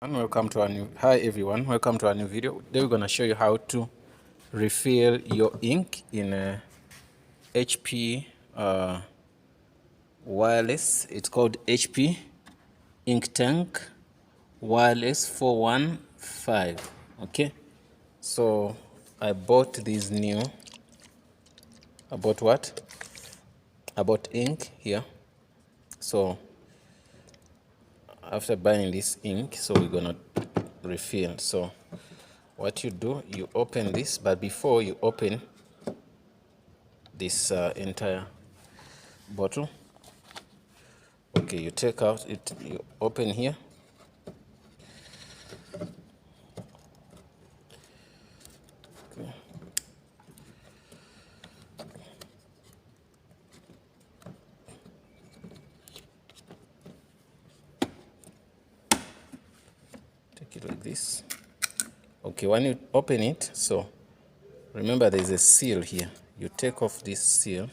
And welcome to our new hi everyone, welcome to our new video. Today we're going to show you how to refill your ink in a HP wireless. It's called HP ink tank wireless 415. Okay, so I bought these new. I bought what? I bought ink here. So after buying this ink, so we're gonna refill. So what you do, you open this, but before you open this entire bottle, okay, you take out it, you open here, okay. Take it like this. Okay, when you open it, so remember there's a seal here. You take off this seal.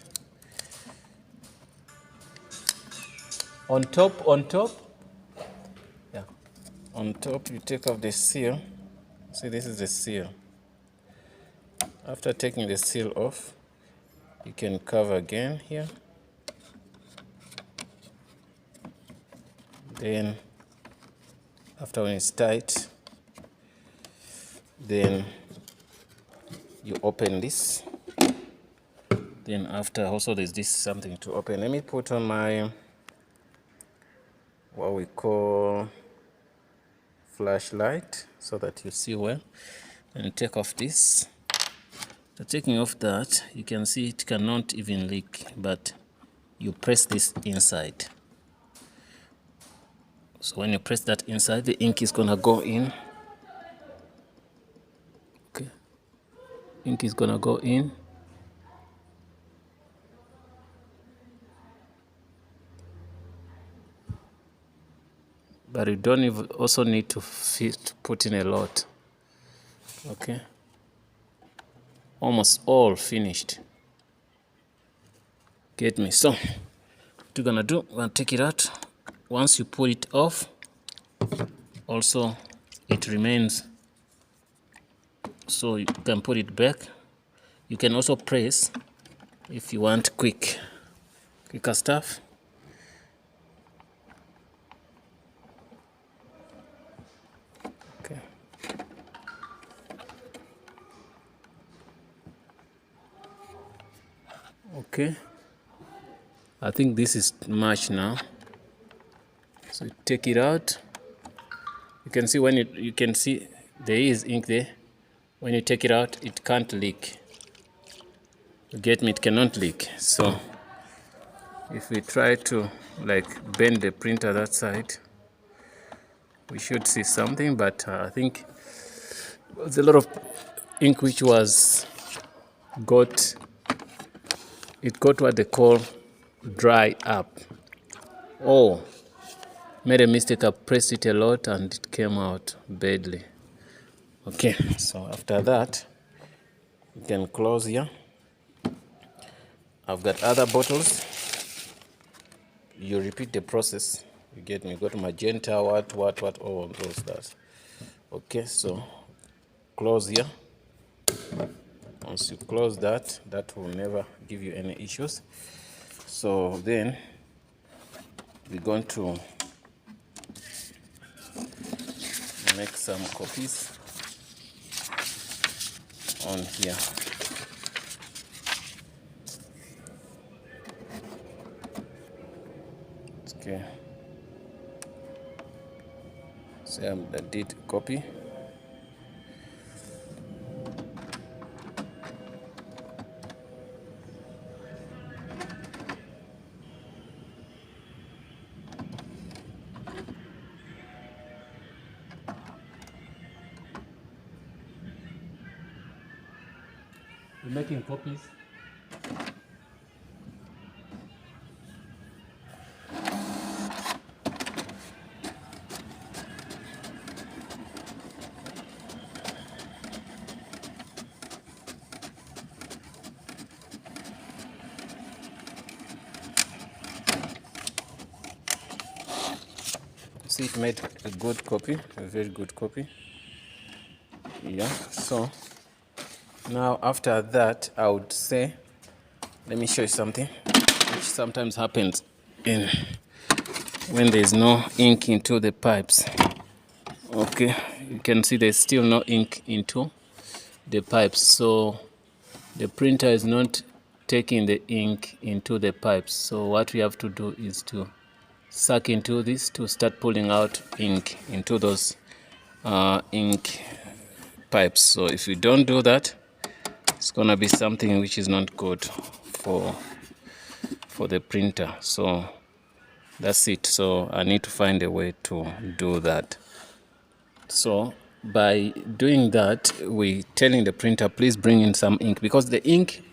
On top, yeah, on top you take off the seal. See, this is the seal. After taking the seal off, you can cover again here. Then after when it's tight, then you open this. Then after also there's this something to open. Let me put on my what we call flashlight so that you see well. And take off this. So taking off that, you can see it cannot even leak, but you press this inside. So when you press that inside, the ink is gonna go in. Okay, ink is gonna go in. But you don't even also need to put in a lot. Okay, almost all finished. Get me? So what you're gonna do, we're gonna take it out. Once you pull it off, also it remains, so you can put it back. You can also press if you want quicker stuff. Okay. Okay. I think this is much now. So you take it out. You can see when you can see there is ink there. When you take it out, it can't leak. You get me? It cannot leak. So if we try to like bend the printer that side, we should see something, but I think there's a lot of ink which was got what they call dry up. Oh, made a mistake. I pressed it a lot and it came out badly. Okay, so after that, you can close here. I've got other bottles. You repeat the process. You get me? Go to magenta, what, all those that. Okay, so close here. Once you close that, that will never give you any issues. So then we're going to make some copies on here. Okay. So I did copy. We're making copies. see it made a good copy, a very good copy. Yeah, so now after that, I would say, let me show you something which sometimes happens in when there's no ink into the pipes. Okay, you can see there's still no ink into the pipes, so the printer is not taking the ink into the pipes. So what we have to do is to suck into this to start pulling out ink into those ink pipes. So if we don't do that, it's gonna be something which is not good for the printer. So that's it. So I need to find a way to do that. So by doing that, we telling the printer, please bring in some ink, because the ink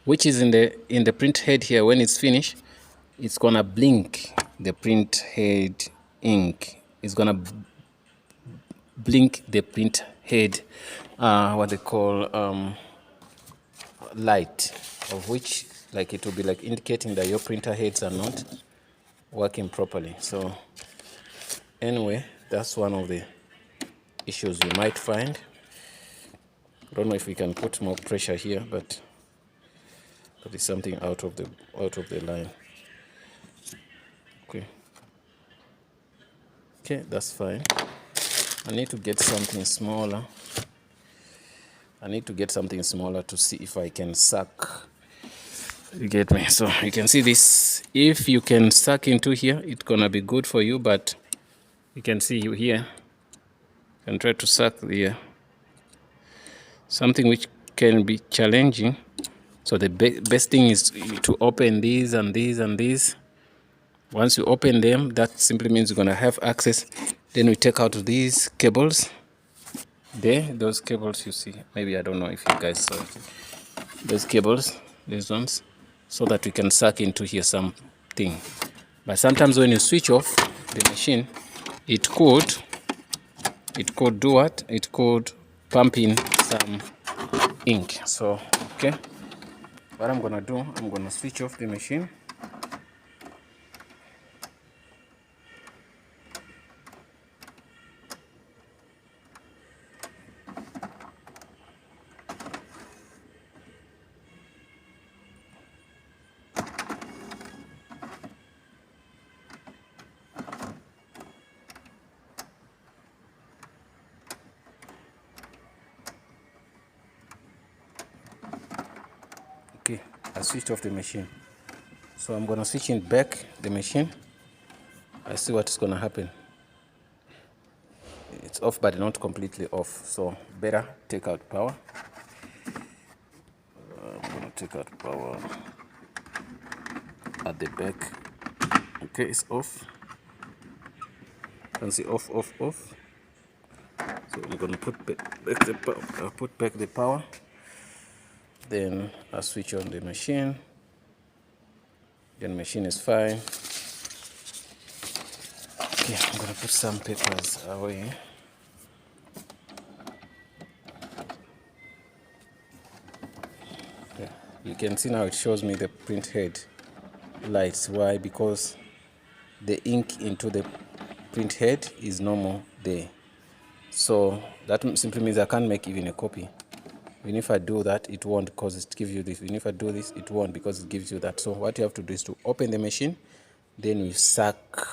which is in the print head here, when it's finished, it's gonna blink. The print head ink is gonna blink the print head, what they call light, of which like it will be like indicating that your printer heads are not working properly. So anyway, that's one of the issues you might find. I don't know if we can put more pressure here, but it's something out of the line. Okay, that's fine. I need to get something smaller. To see if I can suck. You get me? So you can see this. If you can suck into here, it's gonna be good for you, but you can see you here. You can try to suck the something which can be challenging. So the best thing is to open these and these and these. Once you open them, that simply means you're gonna have access. Then we take out these cables. Those cables you see. Maybe I don't know if you guys saw it. Those cables, these ones, so that we can suck into here something. But sometimes when you switch off the machine, it could do what? It could pump in some ink. So okay, what I'm gonna do, I'm gonna switch off the machine. Okay, I switched off the machine. So I'm gonna switch in back the machine. I see what's gonna happen. It's off, but not completely off. So better take out power. I'm gonna take out power at the back. Okay, it's off. You can see off. So I'm gonna put back the power. Then I switch on the machine. Then machine is fine. Okay, I'm gonna put some papers away. Okay. You can see now it shows me the print head lights. Why? Because the ink into the print head is normal there. So that simply means I can't make even a copy. Even if I do that, it won't, because it gives you this. Even if I do this, it won't, because it gives you that. So what you have to do is to open the machine, then you suck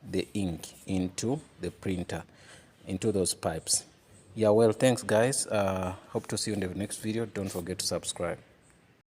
the ink into the printer, into those pipes. Yeah, well, thanks guys. Hope to see you in the next video. Don't forget to subscribe.